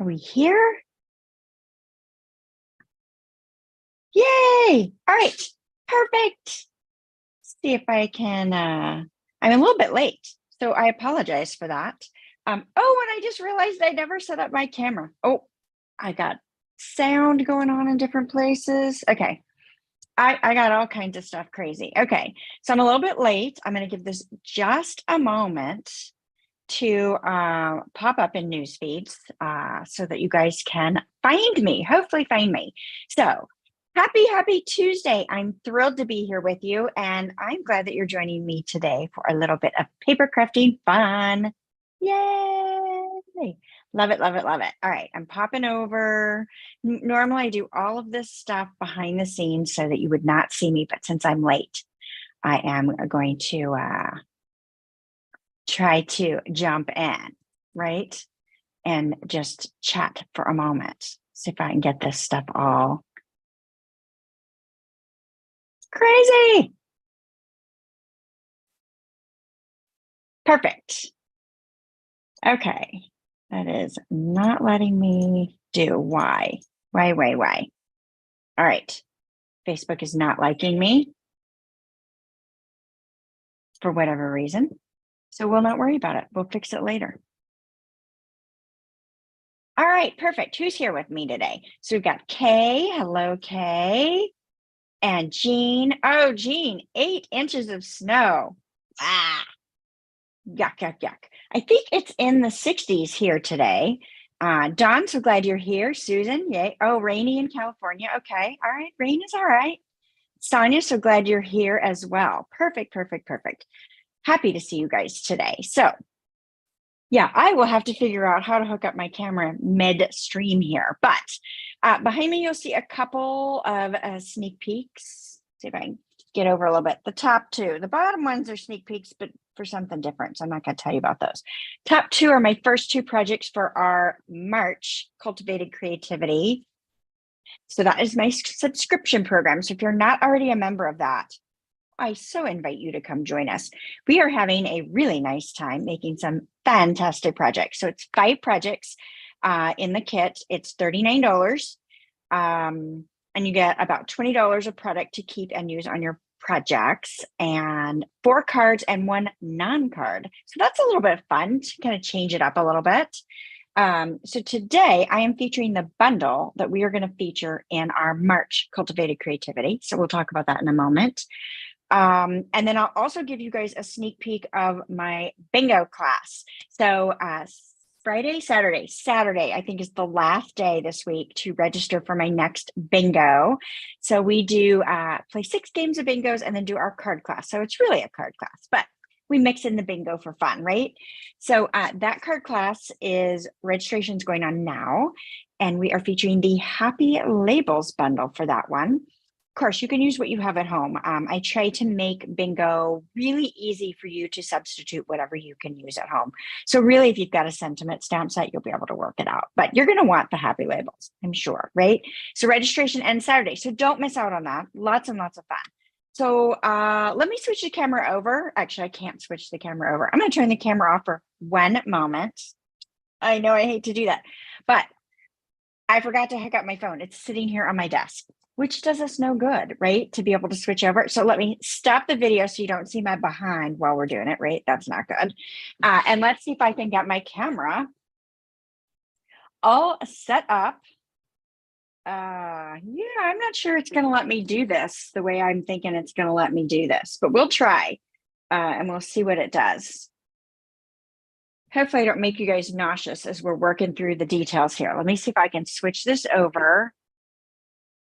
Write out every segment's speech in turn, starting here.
Are we here? Yay! All right, perfect. Let's see if I can, I'm a little bit late, so I apologize for that. Oh, and I just realized I never set up my camera. Oh, I got sound going on in different places. Okay, I got all kinds of stuff crazy. Okay, so I'm a little bit late. I'm going to give this just a moment to pop up in news feeds so that you guys can find me, hopefully find me. So happy Tuesday. I'm thrilled to be here with you, and I'm glad that you're joining me today for a little bit of paper crafting fun. Yay! Love it, love it, love it. All right, I'm popping over. Normally I do all of this stuff behind the scenes so that you would not see me, but since I'm late, I am going to try to jump in, right? And just chat for a moment. See if I can get this stuff all crazy. Perfect. Okay. That is not letting me do. Why? Why? All right. Facebook is not liking me for whatever reason. So we'll not worry about it. We'll fix it later. All right, perfect. Who's here with me today? So we've got Kay. Hello, Kay. And Jean. Oh, Jean, 8 inches of snow. Ah, yuck. I think it's in the 60s here today. Dawn, so glad you're here. Susan, yay. Oh, rainy in California. Okay. All right. Rain is all right. Sonia, so glad you're here as well. Perfect. Happy to see you guys today. So yeah, I will have to figure out how to hook up my camera midstream here. But behind me, you'll see a couple of sneak peeks. See if I can get over a little bit. The top two, the bottom ones are sneak peeks, but for something different. So I'm not going to tell you about those. Top two are my first 2 projects for our March Cultivated Creativity. So that is my subscription program. So if you're not already a member of that, I so invite you to come join us. We are having a really nice time making some fantastic projects. So it's 5 projects in the kit. It's $39. And you get about $20 of product to keep and use on your projects, and 4 cards and 1 non-card. So that's a little bit of fun to kind of change it up a little bit. So today I am featuring the bundle that we are going to feature in our March Cultivated Creativity. So we'll talk about that in a moment. And then I'll also give you guys a sneak peek of my bingo class. So Saturday, I think is the last day this week to register for my next bingo. So we do play 6 games of bingos and then do our card class. So it's really a card class, but we mix in the bingo for fun, right? So that card class is registration's going on now, and we are featuring the Happy Labels bundle for that one. Of course, you can use what you have at home. I try to make bingo really easy for you to substitute whatever you can use at home. So really, if you've got a sentiment stamp set, you'll be able to work it out. But you're going to want the Happy Labels, I'm sure, right? So registration ends Saturday. So don't miss out on that. Lots and lots of fun. So let me switch the camera over. Actually, I can't switch the camera over. I'm going to turn the camera off for 1 moment. I know I hate to do that, but I forgot to hook up my phone. It's sitting here on my desk, which does us no good, right? To be able to switch over. So let me stop the video so you don't see my behind while we're doing it, right? That's not good. And let's see if I can get my camera all set up. Yeah, I'm not sure it's going to let me do this the way I'm thinking it's going to let me do this, but we'll try and we'll see what it does. Hopefully I don't make you guys nauseous as we're working through the details here. Let me see if I can switch this over.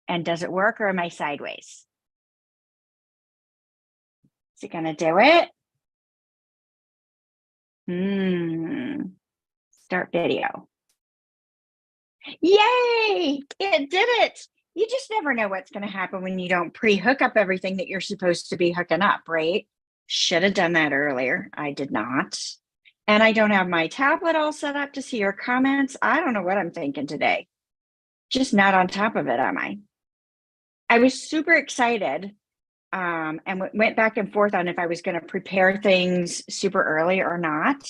And does it work, or am I sideways? Is it going to do it? Start video. Yay! It did it. You just never know what's going to happen when you don't pre-hook up everything that you're supposed to be hooking up, right? Should have done that earlier. I did not. And I don't have my tablet all set up to see your comments. I don't know what I'm thinking today. Just not on top of it, am I? I was super excited and went back and forth on if I was going to prepare things super early or not.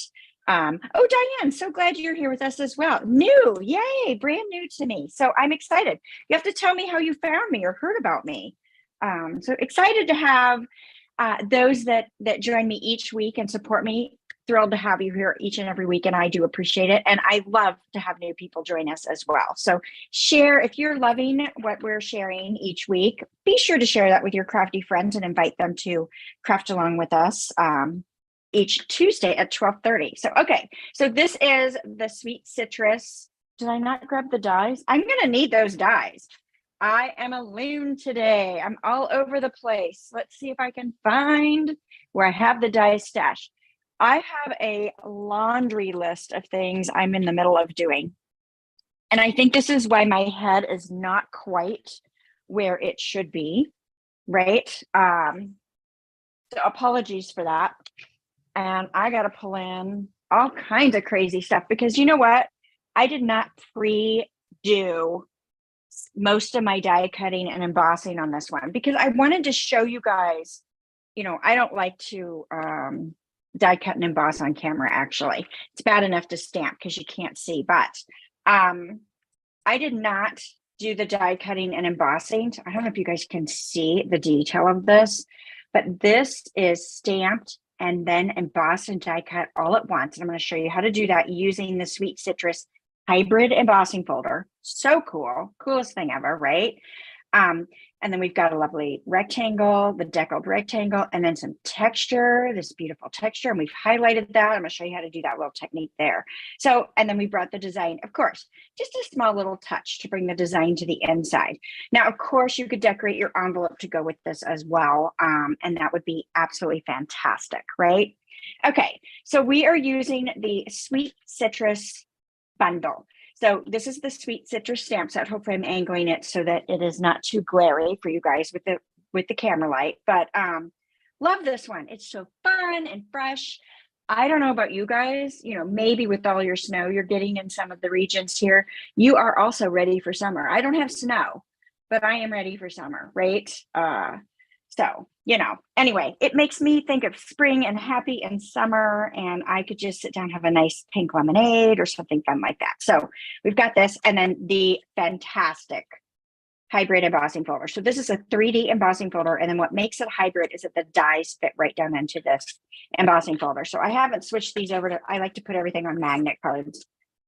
Oh, Diane, so glad you're here with us as well. New, yay, brand new to me. So I'm excited. You have to tell me how you found me or heard about me. So excited to have those that join me each week and support me. Thrilled to have you here each and every week, and I do appreciate it. And I love to have new people join us as well. So share, if you're loving what we're sharing each week, be sure to share that with your crafty friends and invite them to craft along with us each Tuesday at 12:30. So, okay. So this is the sweet citrus. Did I not grab the dies? I'm going to need those dies. I am a loon today. I'm all over the place. Let's see if I can find where I have the die stashed. I have a laundry list of things I'm in the middle of doing. And I think this is why my head is not quite where it should be, right? So apologies for that. And I got to pull in all kinds of crazy stuff because you know what? I did not pre-do most of my die cutting and embossing on this one because I wanted to show you guys, you know, I don't like to die cut and emboss on camera, actually. It's bad enough to stamp because you can't see, but I did not do the die cutting and embossing. I don't know if you guys can see the detail of this, but this is stamped and then embossed and die cut all at once. And I'm going to show you how to do that using the Sweet Citrus hybrid embossing folder. So cool. Coolest thing ever, right? And then we've got a lovely rectangle, the deckled rectangle, and then some texture, this beautiful texture. And we've highlighted that. I'm going to show you how to do that little technique there. So, and then we brought the design, of course, just a small little touch to bring the design to the inside. Now, of course, you could decorate your envelope to go with this as well. And that would be absolutely fantastic, right? Okay, so we are using the Sweet Citrus bundle. So this is the Sweet Citrus stamp set. Hopefully I'm angling it so that it is not too glary for you guys with the camera light, but love this one. It's so fun and fresh. I don't know about you guys, you know, maybe with all your snow you're getting in some of the regions here, you are also ready for summer. I don't have snow, but I am ready for summer, right? So, you know, anyway, it makes me think of spring and happy and summer, and I could just sit down, have a nice pink lemonade or something fun like that. So we've got this, and then the fantastic hybrid embossing folder. So this is a 3D embossing folder, and then what makes it hybrid is that the dies fit right down into this embossing folder. So I haven't switched these over to, I like to put everything on magnet cards.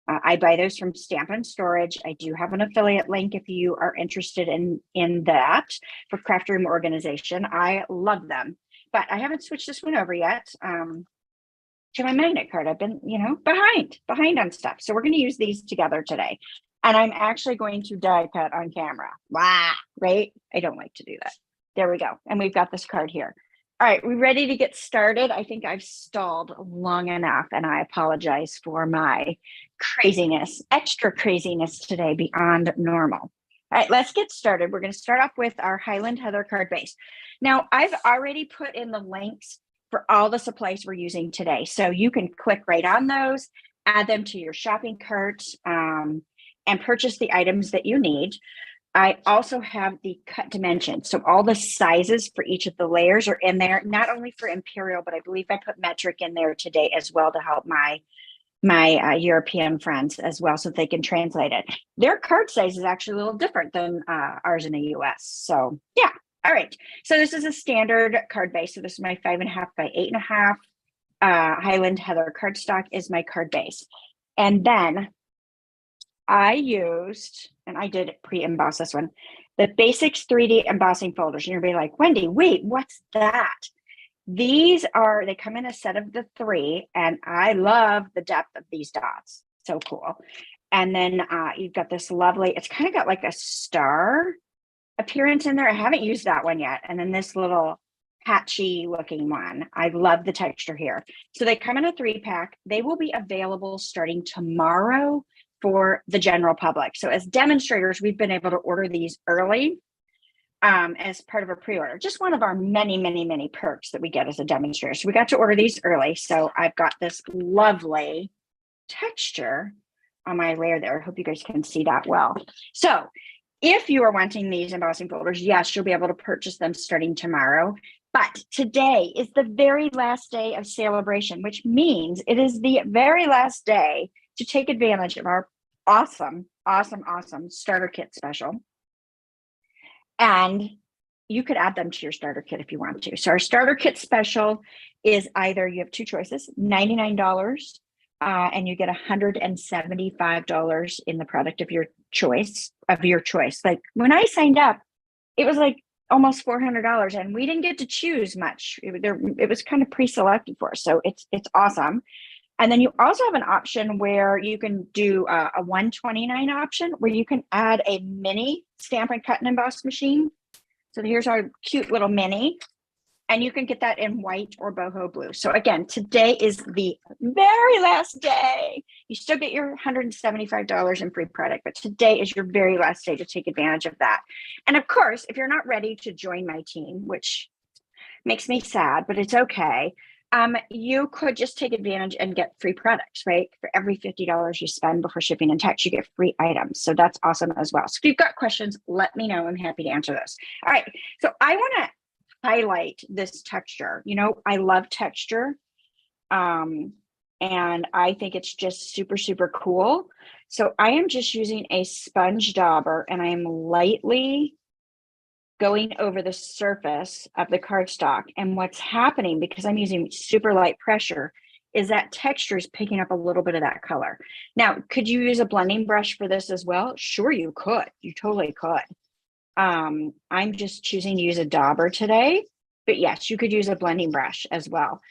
I buy those from Stampin' Storage. I do have an affiliate link if you are interested in that for craft room organization. I love them, but I haven't switched this one over yet to my magnet card. I've been, you know, behind on stuff. So we're going to use these together today. And I'm actually going to die cut on camera. Wow, right? I don't like to do that. There we go. And we've got this card here. All right, we ready to get started? I think I've stalled long enough, and I apologize for my craziness, extra craziness today beyond normal. All right, let's get started. We're going to start off with our Highland Heather card base. Now, I've already put in the links for all the supplies we're using today, so you can click right on those, add them to your shopping cart, and purchase the items that you need. I also have the cut dimensions. So all the sizes for each of the layers are in there, not only for Imperial, but I believe I put metric in there today as well to help my European friends as well, so they can translate it. Their card size is actually a little different than ours in the US. So yeah. All right. So this is a standard card base. So this is my 5.5 by 8.5. Highland Heather cardstock is my card base. And then I used, and I did pre-emboss this one, the Basics 3D embossing folders. And you're going to be like, Wendy, wait, what's that? These are, they come in a set of the 3, and I love the depth of these dots. So cool. And then you've got this lovely, it's kind of got like a star appearance in there. I haven't used that one yet. And then this little patchy looking one. I love the texture here. So they come in a 3-pack. They will be available starting tomorrow for the general public. So as demonstrators, we've been able to order these early as part of a pre-order. Just one of our many, many, many perks that we get as a demonstrator. So we got to order these early. So I've got this lovely texture on my layer there. I hope you guys can see that well. So if you are wanting these embossing folders, yes, you'll be able to purchase them starting tomorrow. But today is the very last day of celebration, which means it is the very last day to take advantage of our awesome starter kit special. And you could add them to your starter kit if you want to. So our starter kit special is either, you have two choices, $99 and you get $175 in the product of your choice. Like when I signed up, it was like almost $400 and we didn't get to choose much. It was kind of pre-selected for us. So it's awesome. And then you also have an option where you can do a $129 option where you can add a mini stamp and cut and emboss machine. So here's our cute little mini, and you can get that in white or boho blue. So again, today is the very last day. You still get your $175 in free product, but today is your very last day to take advantage of that. And of course, if you're not ready to join my team, which makes me sad, but it's okay, you could just take advantage and get free products, right? For every $50 you spend before shipping and tax, you get free items. So that's awesome as well. So if you've got questions, let me know. I'm happy to answer those. All right. So I want to highlight this texture. You know, I love texture. And I think it's just super cool. So I am just using a sponge dauber and I am lightly going over the surface of the cardstock. And what's happening, because I'm using super light pressure, is that texture is picking up a little bit of that color. Now, could you use a blending brush for this as well? Sure, you could. You totally could. I'm just choosing to use a dauber today, but yes, you could use a blending brush as well.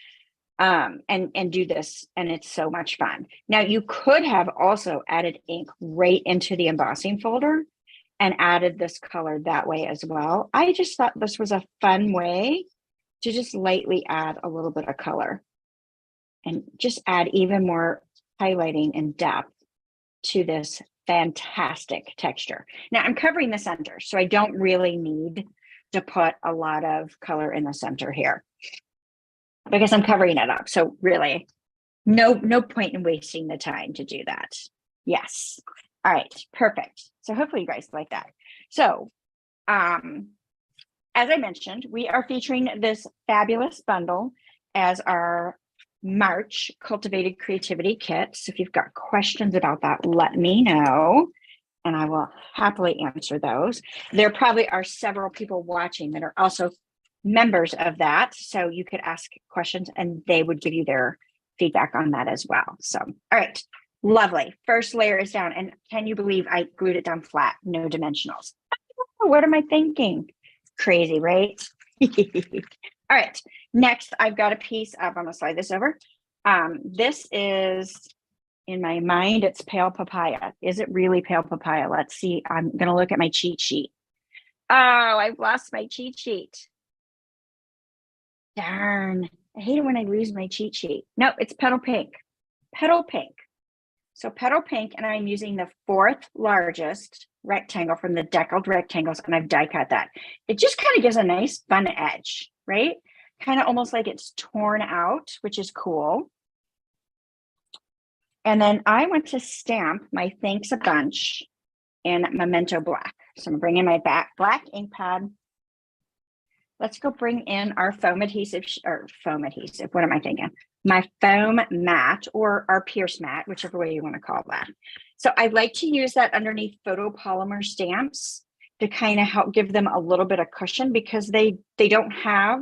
And do this, and it's so much fun. Now, you could have also added ink right into the embossing folder and added this color that way as well. I just thought this was a fun way to just lightly add a little bit of color and just add even more highlighting and depth to this fantastic texture. Now I'm covering the center, so I don't really need to put a lot of color in the center here because I'm covering it up. So really, no point in wasting the time to do that. Yes. All right, perfect. So hopefully you guys like that. So as I mentioned, we are featuring this fabulous bundle as our March Cultivated Creativity Kit. So if you've got questions about that, let me know and I will happily answer those. There probably are several people watching that are also members of that. So you could ask questions and they would give you their feedback on that as well. So, all right. Lovely. First layer is down. And can you believe I glued it down flat? No dimensionals. What am I thinking? Crazy, right? All right. Next, I've got a piece of, I'm going to slide this over. This is, in my mind, it's pale papaya. Is it really pale papaya? Let's see. I'm going to look at my cheat sheet. Oh, I've lost my cheat sheet. Darn. I hate it when I lose my cheat sheet. No, it's Petal Pink. Petal Pink. So Petal Pink, and I'm using the 4th largest rectangle from the deckled rectangles, and I've die cut that. It just kind of gives a nice fun edge, right? Kind of almost like it's torn out, which is cool. And then I want to stamp my Thanks a Bunch in Memento Black. So I'm bringing my black ink pad. Let's go bring in our foam adhesive, what am I thinking? My foam mat or our Pierce mat, whichever way you want to call that. So I like to use that underneath photopolymer stamps to kind of help give them a little bit of cushion because they don't have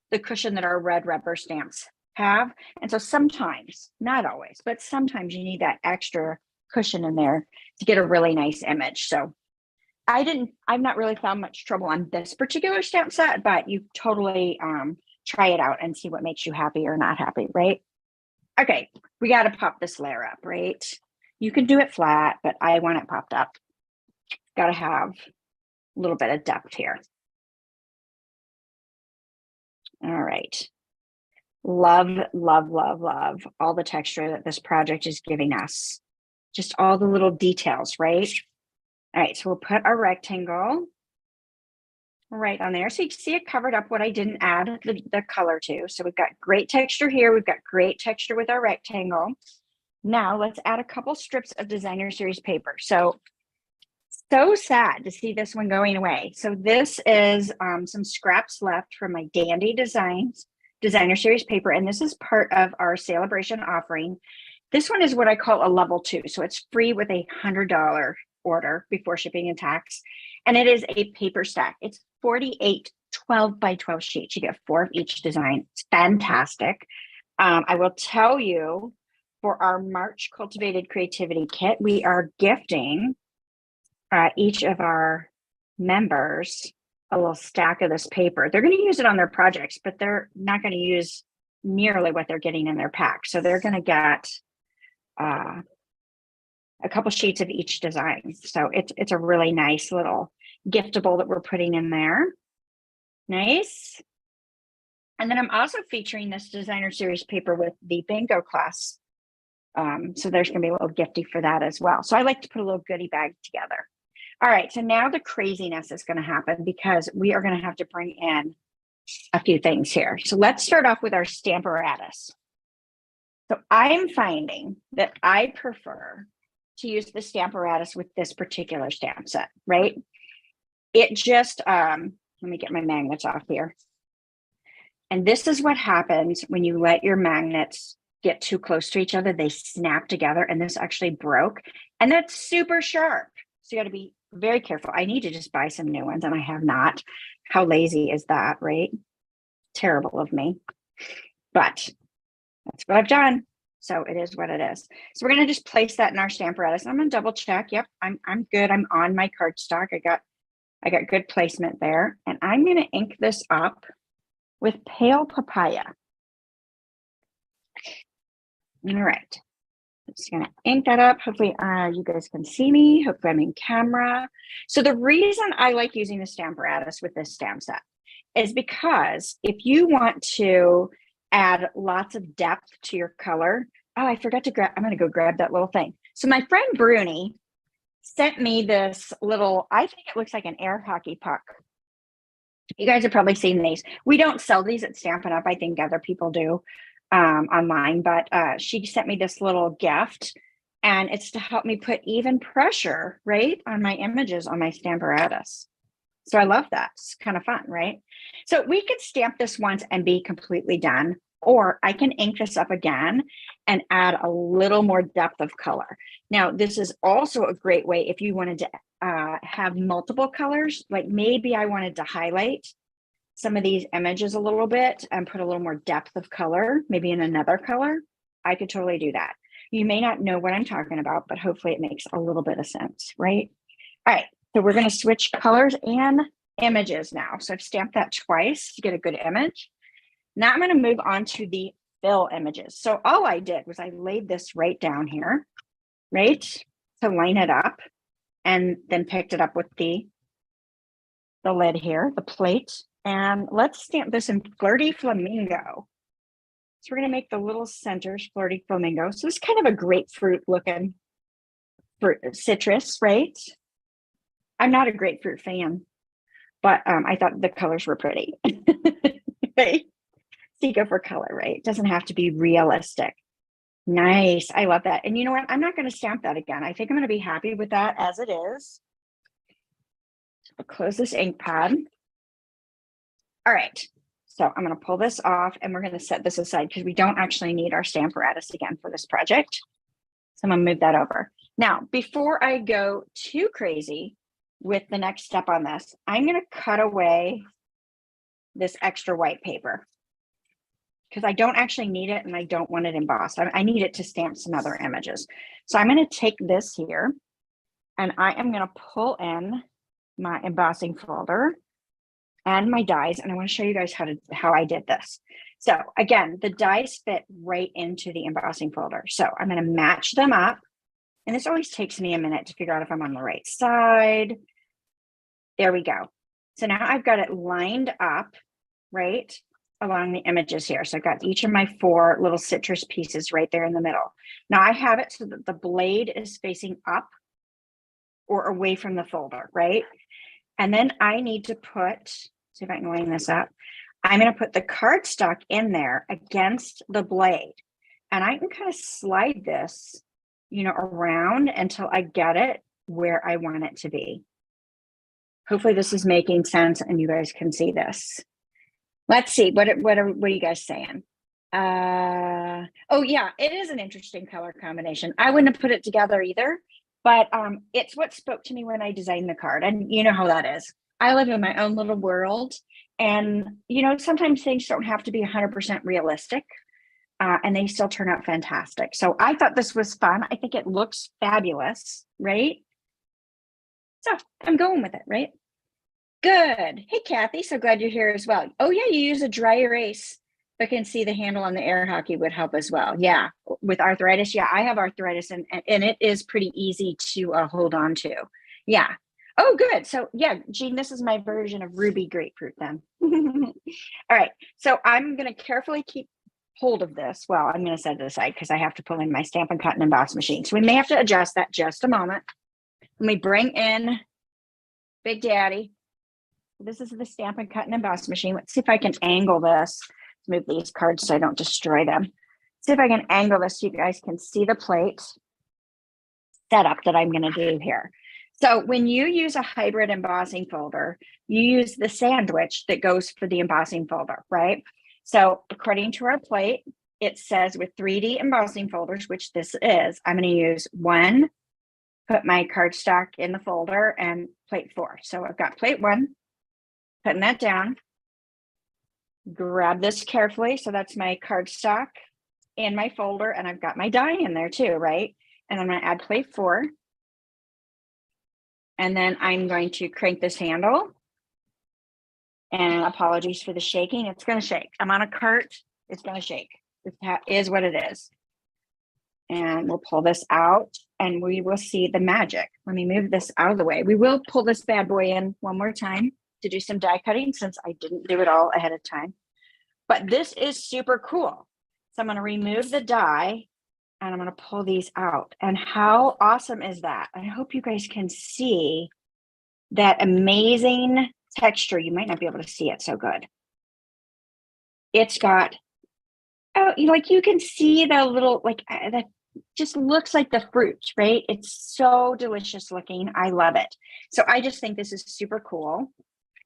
the cushion that our red rubber stamps have. And so sometimes, not always, but sometimes you need that extra cushion in there to get a really nice image. So I've not really found much trouble on this particular stamp set, but you totally try it out and see what makes you happy or not happy, right? Okay, we got to pop this layer up, right? You can do it flat, but I want it popped up. Got to have a little bit of depth here. All right. Love, love, love, love all the texture that this project is giving us. Just all the little details, right? All right, so we'll put our rectangle right on there. So you can see it covered up what I didn't add the color to. So we've got great texture here. We've got great texture with our rectangle. Now let's add a couple strips of designer series paper. So So sad to see this one going away. So this is some scraps left from my Dandy Designer Series paper, and this is part of our celebration offering. This one is what I call a level 2. So it's free with a $100 order before shipping and tax. And it is a paper stack. It's 48 12 by 12 sheets. You get 4 of each design. It's fantastic. I will tell you, for our March Cultivated Creativity Kit, we are gifting each of our members a little stack of this paper. They're going to use it on their projects, but they're not going to use nearly what they're getting in their pack. So they're going to get a couple sheets of each design. So it's a really nice little giftable that we're putting in there. Nice. And then I'm also featuring this designer series paper with the bingo class. So there's going to be a little gifty for that as well. So I like to put a little goodie bag together. All right, so now the craziness is going to happen because we are going to have to bring in a few things here. So let's start off with our stamparatus. So I'm finding that I prefer to use the stamparatus with this particular stamp set, right? It just, let me get my magnets off here. And this is what happens when you let your magnets get too close to each other. They snap together, and this actually broke, and that's super sharp. So you got to be very careful. I need to just buy some new ones, and I have not. How lazy is that, right? Terrible of me, but that's what I've done. So it is what it is. So we're going to just place that in our stamparatus. I'm going to double check. Yep, I'm good. I'm on my cardstock. I got good placement there, and I'm going to ink this up with pale papaya. All right. I'm just going to ink that up. Hopefully you guys can see me. Hopefully I'm in camera. So the reason I like using the stamparatus with this stamp set is because if you want to add lots of depth to your color. Oh, I forgot to grab, I'm going to go grab that little thing. So my friend Bruni sent me this little, I think it looks like an air hockey puck. You guys have probably seen these. We don't sell these at Stampin' Up. I think other people do online, but she sent me this little gift, and it's to help me put even pressure, right, on my images on my stamparatus. So I love that. It's kind of fun, right? So we could stamp this once and be completely done, or I can ink this up again and add a little more depth of color. Now, this is also a great way if you wanted to have multiple colors, like maybe I wanted to highlight some of these images a little bit and put a little more depth of color, maybe in another color. I could totally do that. You may not know what I'm talking about, but hopefully it makes a little bit of sense, right? All right, so we're going to switch colors and images now. So I've stamped that twice to get a good image. Now I'm going to move on to the fill images. So all I did was I laid this right down here, right, to line it up, and then picked it up with the lid here, the plate. And let's stamp this in Flirty Flamingo. So we're going to make the little centers Flirty Flamingo. So it's kind of a grapefruit looking fruit, citrus, right? I'm not a grapefruit fan, but I thought the colors were pretty. Right? So you go for color, right? It doesn't have to be realistic. Nice. I love that. And you know what? I'm not going to stamp that again. I think I'm going to be happy with that as it is. I'll close this ink pad. All right. So I'm going to pull this off, and we're going to set this aside because we don't actually need our stamparatus again for this project. So I'm going to move that over. Now, before I go too crazy with the next step on this, I'm going to cut away this extra white paper because I don't actually need it, and I don't want it embossed. I need it to stamp some other images. So I'm going to take this here, and I am going to pull in my embossing folder and my dies, and I want to show you guys how I did this. So again, the dies fit right into the embossing folder. So I'm going to match them up, and this always takes me a minute to figure out if I'm on the right side. There we go. So now I've got it lined up, right, along the images here. So I've got each of my 4 little citrus pieces right there in the middle. Now I have it so that the blade is facing up or away from the folder, right? And then I need to put, see if I can line this up. I'm going to put the cardstock in there against the blade. And I can kind of slide this, you know, around until I get it where I want it to be. Hopefully this is making sense and you guys can see this. Let's see, what are you guys saying? Oh yeah, it is an interesting color combination. I wouldn't have put it together either, but it's what spoke to me when I designed the card. And you know how that is. I live in my own little world, and you know, sometimes things don't have to be 100% realistic, and they still turn out fantastic. So I thought this was fun. I think it looks fabulous, right? So I'm going with it, right? Good. Hey, Kathy, so glad you're here as well. Oh yeah, you use a dry erase, but can see the handle on the air hockey would help as well. Yeah, with arthritis. Yeah, I have arthritis, and it is pretty easy to hold on to. Yeah. Oh, good. So yeah, Jean, this is my version of Ruby Grapefruit then. All right, so I'm going to carefully keep hold of this. Well, I'm going to set it aside because I have to pull in my Stampin' Cut and Emboss machine. So we may have to adjust that just a moment. Let me bring in Big Daddy. This is the Stampin' Cut and Emboss machine. Let's see if I can angle this. Let's move these cards so I don't destroy them. See if I can angle this so you guys can see the plate setup that I'm going to do here. So when you use a hybrid embossing folder, you use the sandwich that goes for the embossing folder, right? So according to our plate, it says with 3D embossing folders, which this is, I'm going to use one, put my cardstock in the folder, and plate 4. So I've got plate 1, putting that down. Grab this carefully. So that's my cardstock in my folder, and I've got my die in there too, right? And I'm going to add plate 4. And then I'm going to crank this handle. And apologies for the shaking. It's going to shake. I'm on a cart. It's going to shake. This is what it is. And we'll pull this out and we will see the magic. Let me move this out of the way. We will pull this bad boy in one more time to do some die cutting since I didn't do it all ahead of time. But this is super cool. So I'm going to remove the die and I'm going to pull these out. And how awesome is that? I hope you guys can see that amazing texture. You might not be able to see it so good. It's got, oh, like you can see the little, like that just looks like the fruit, right? It's so delicious looking. I love it. So I just think this is super cool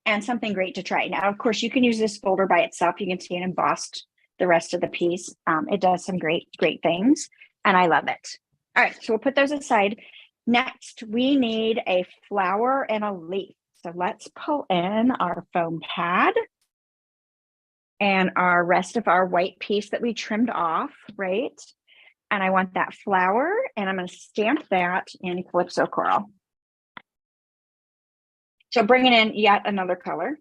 and something great to try. Now, of course, you can use this folder by itself. You can see it embossed the rest of the piece. It does some great things, and I love it. All right, so we'll put those aside. Next, we need a flower and a leaf. So let's pull in our foam pad and our rest of our white piece that we trimmed off, right? And I want that flower, and I'm going to stamp that in Calypso Coral. So bringing in yet another color.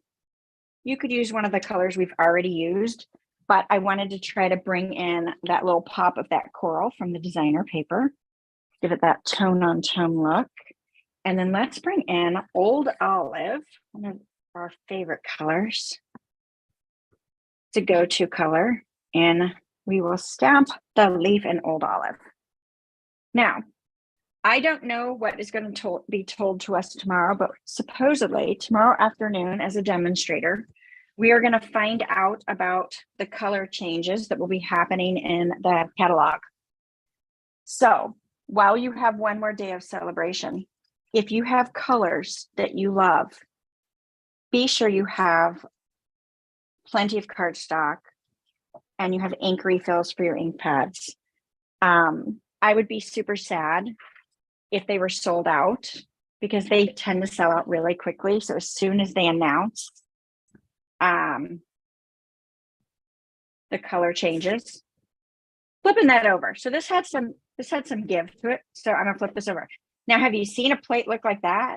You could use one of the colors we've already used, but I wanted to try to bring in that little pop of that coral from the designer paper. Give it that tone on tone look. And then let's bring in Old Olive, one of our favorite colors. It's a go-to color, and we will stamp the leaf in Old Olive. Now, I don't know what is going to be told to us tomorrow, but supposedly tomorrow afternoon as a demonstrator, we are going to find out about the color changes that will be happening in the catalog. So while you have one more day of celebration, if you have colors that you love, be sure you have plenty of cardstock and you have ink refills for your ink pads. I would be super sad if they were sold out because they tend to sell out really quickly. So as soon as they announce the color changes, flipping that over. So this had some give to it. So I'm gonna flip this over. Now, have you seen a plate look like that?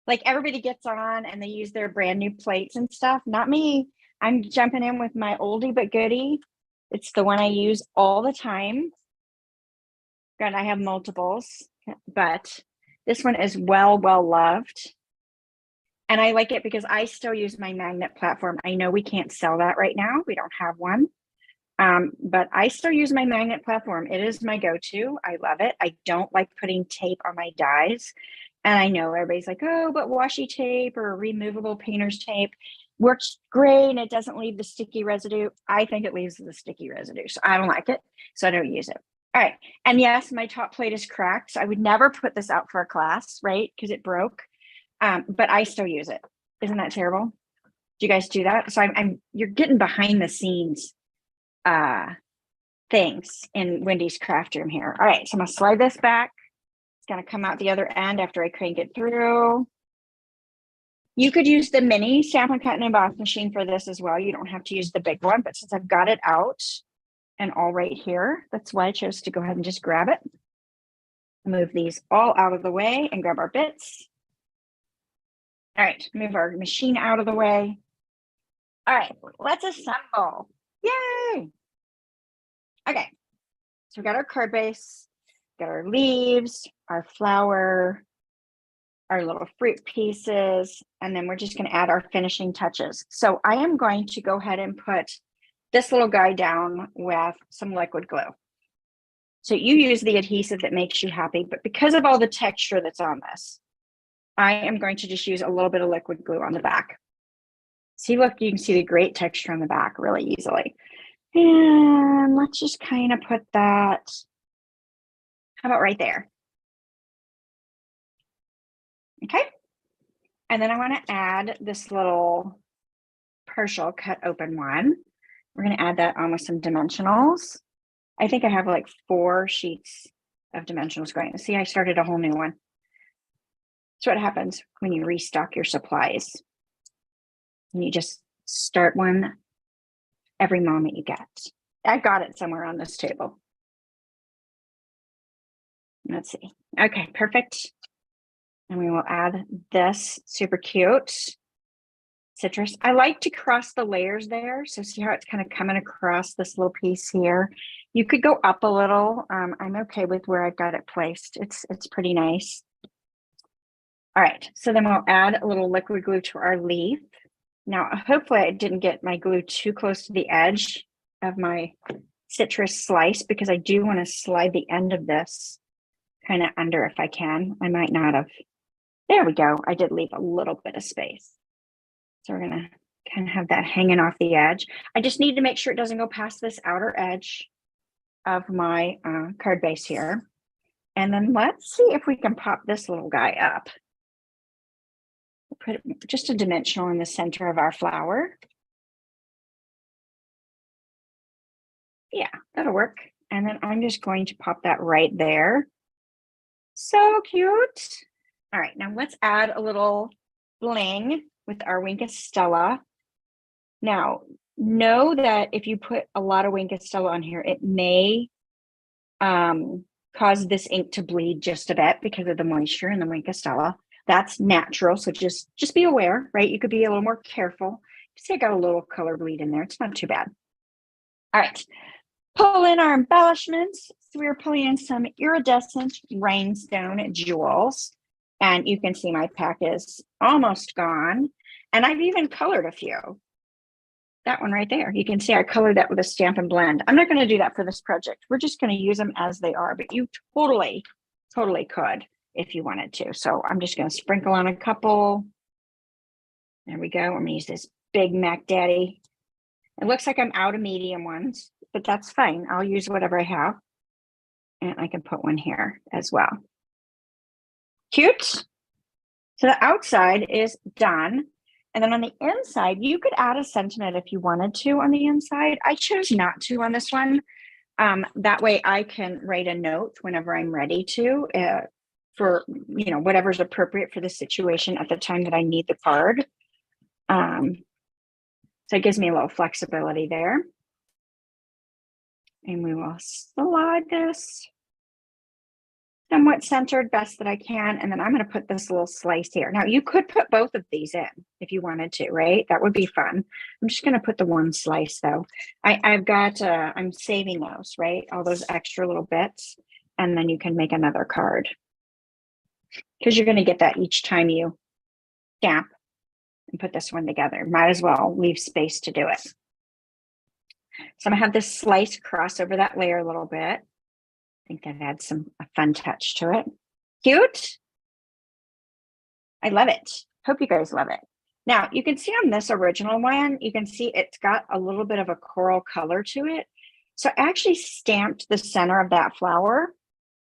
Like everybody gets on and they use their brand new plates and stuff. Not me. I'm jumping in with my oldie but goodie. It's the one I use all the time. God, I have multiples, but this one is well loved. And I like it because I still use my magnet platform. I know we can't sell that right now. We don't have one. But I still use my magnet platform. It is my go-to. I love it. I don't like putting tape on my dies. And I know everybody's like, oh, but washi tape or removable painter's tape works great and it doesn't leave the sticky residue. I think it leaves the sticky residue. So I don't like it. So I don't use it. All right. And yes, my top plate is cracked. So I would never put this out for a class, right? Because it broke. But I still use it. Isn't that terrible? Do you guys do that? So you're getting behind the scenes things in Wendy's craft room here. All right. So I'm gonna slide this back. It's gonna come out the other end after I crank it through. You could use the mini Stampin' Cut and Emboss machine for this as well. You don't have to use the big one, but since I've got it out and all right here, that's why I chose to go ahead and just grab it. Move these all out of the way and grab our bits. All right, move our machine out of the way. All right, let's assemble. Yay! Okay, so we got our card base, got our leaves, our flower, our little fruit pieces, and then we're just going to add our finishing touches. So I am going to go ahead and put this little guy down with some liquid glue. So you use the adhesive that makes you happy, but because of all the texture that's on this, I am going to just use a little bit of liquid glue on the back. See, look, you can see the great texture on the back really easily. And let's just kind of put that, how about right there? Okay. And then I want to add this little partial cut open one. We're going to add that on with some dimensionals. I think I have like 4 sheets of dimensionals going. See, I started a whole new one. That's what happens when you restock your supplies. And you just start one every moment you get. I got it somewhere on this table. Let's see. Okay, perfect. And we will add this super cute citrus. I like to cross the layers there. So see how it's kind of coming across this little piece here. You could go up a little. I'm okay with where I've got it placed. It's pretty nice. All right, so then we'll add a little liquid glue to our leaf. Now, hopefully I didn't get my glue too close to the edge of my citrus slice because I do want to slide the end of this kind of under if I can. I might not have. There we go. I did leave a little bit of space. So we're going to kind of have that hanging off the edge. I just need to make sure it doesn't go past this outer edge of my card base here. And then let's see if we can pop this little guy up. We'll put just a dimensional in the center of our flower. Yeah, that'll work. And then I'm just going to pop that right there. So cute. All right, now let's add a little bling with our Wink of Stella. Now, know that if you put a lot of Wink of Stella on here, it may cause this ink to bleed just a bit because of the moisture in the Wink of Stella. That's natural, so just be aware, right? You could be a little more careful. See, I got a little color bleed in there. It's not too bad. All right, pull in our embellishments. So we're pulling in some iridescent rhinestone jewels. And you can see my pack is almost gone. And I've even colored a few. That one right there. You can see I colored that with a Stampin' Blend. I'm not going to do that for this project. We're just going to use them as they are. But you totally could if you wanted to. So I'm just going to sprinkle on a couple. There we go. I'm going to use this big Mac Daddy. It looks like I'm out of medium ones, but that's fine. I'll use whatever I have. And I can put one here as well. Cute. So the outside is done. And then on the inside, you could add a sentiment if you wanted to on the inside. I chose not to on this one. That way I can write a note whenever I'm ready to for, you know, whatever's appropriate for the situation at the time that I need the card. So it gives me a little flexibility there. And we will slide this somewhat centered best that I can. And then I'm going to put this little slice here. Now you could put both of these in if you wanted to, right? That would be fun. I'm just going to put the one slice though. I've got, I'm saving those, right? All those extra little bits. And then you can make another card because you're going to get that each time you stamp and put this one together. Might as well leave space to do it. So I'm gonna have this slice cross over that layer a little bit. I think that adds a fun touch to it. Cute. I love it. Hope you guys love it. Now you can see on this original one, you can see it's got a little bit of a coral color to it. So I actually stamped the center of that flower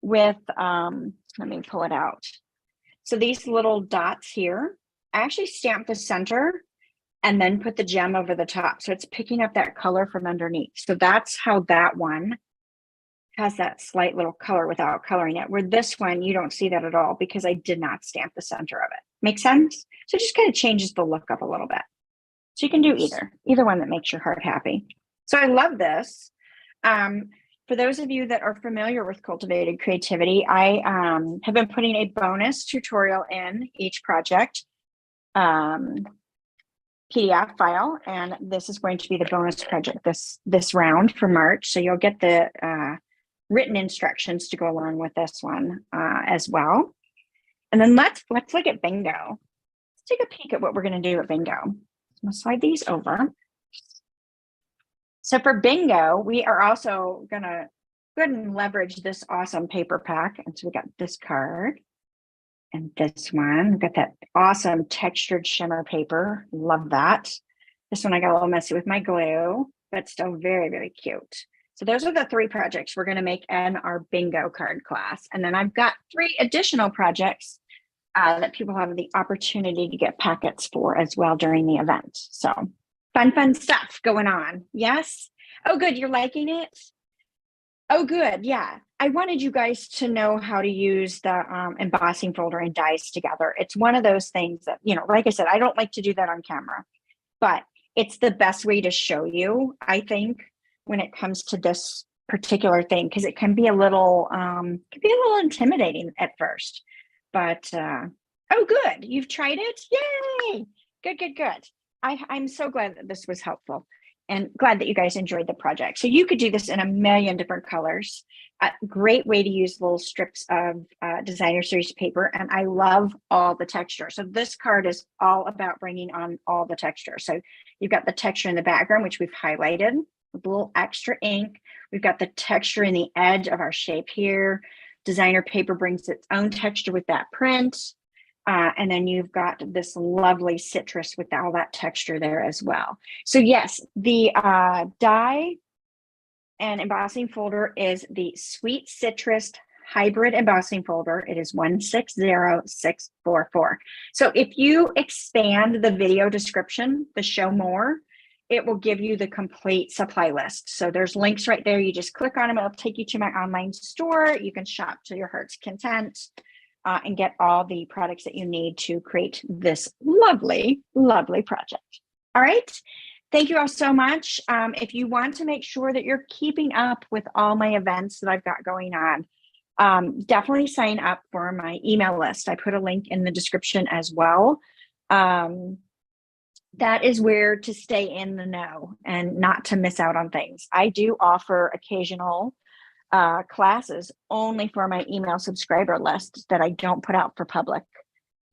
with, let me pull it out. So these little dots here, I actually stamped the center and then put the gem over the top. So it's picking up that color from underneath. So that's how that one has that slight little color without coloring it, where this one, you don't see that at all because I did not stamp the center of it. Make sense? So it just kind of changes the look up a little bit. So you can do either one that makes your heart happy. So I love this. For those of you that are familiar with Cultivated Creativity, I have been putting a bonus tutorial in each project PDF file, and this is going to be the bonus project this round for March. So you'll get the written instructions to go along with this one as well. And then let's look at bingo. Let's take a peek at what we're going to do at bingo. I'm going to slide these over. So for bingo, we are also going to go ahead and leverage this awesome paper pack. And so we got this card and this one. We've got that awesome textured shimmer paper. Love that. This one I got a little messy with my glue, but still very, very cute. So those are the 3 projects we're going to make in our bingo card class. And then I've got 3 additional projects that people have the opportunity to get packets for as well during the event. So fun stuff going on. Yes. Oh, good. You're liking it? Oh, good. Yeah. I wanted you guys to know how to use the embossing folder and dies together. It's one of those things that, you know, like I said, I don't like to do that on camera, but it's the best way to show you, I think, when it comes to this particular thing, because it can be a little intimidating at first, but oh, good. You've tried it. Yay. Good. I'm so glad that this was helpful and glad that you guys enjoyed the project. So you could do this in a million different colors. A great way to use little strips of designer series paper. And I love all the texture. So this card is all about bringing on all the texture. So you've got the texture in the background, which we've highlighted with a little extra ink. We've got the texture in the edge of our shape here. Designer paper brings its own texture with that print. And then you've got this lovely citrus with all that texture there as well. So yes, the die and embossing folder is the Sweet Citrus Hybrid Embossing Folder. It is 160644. So if you expand the video description, the show more, it will give you the complete supply list. So there's links right there. You just click on them. It'll take you to my online store. You can shop to your heart's content. And get all the products that you need to create this lovely, lovely project. All right. Thank you all so much. If you want to make sure that you're keeping up with all my events that I've got going on, definitely sign up for my email list. I put a link in the description as well. That is where to stay in the know and not to miss out on things. I do offer occasional classes only for my email subscriber list that I don't put out for public,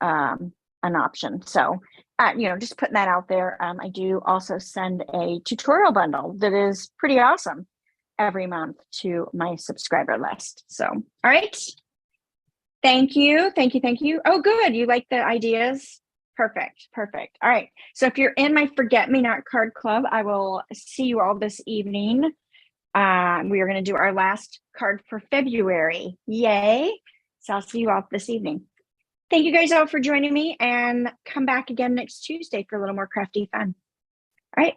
an option. So, just putting that out there. I do also send a tutorial bundle that is pretty awesome every month to my subscriber list. So, all right. Thank you. Oh, good. You like the ideas? Perfect. All right. So if you're in my Forget Me Not Card Club, I will see you all this evening. We are going to do our last card for February. Yay. So I'll see you all this evening. Thank you guys all for joining me, and come back again next Tuesday for a little more crafty fun. All right.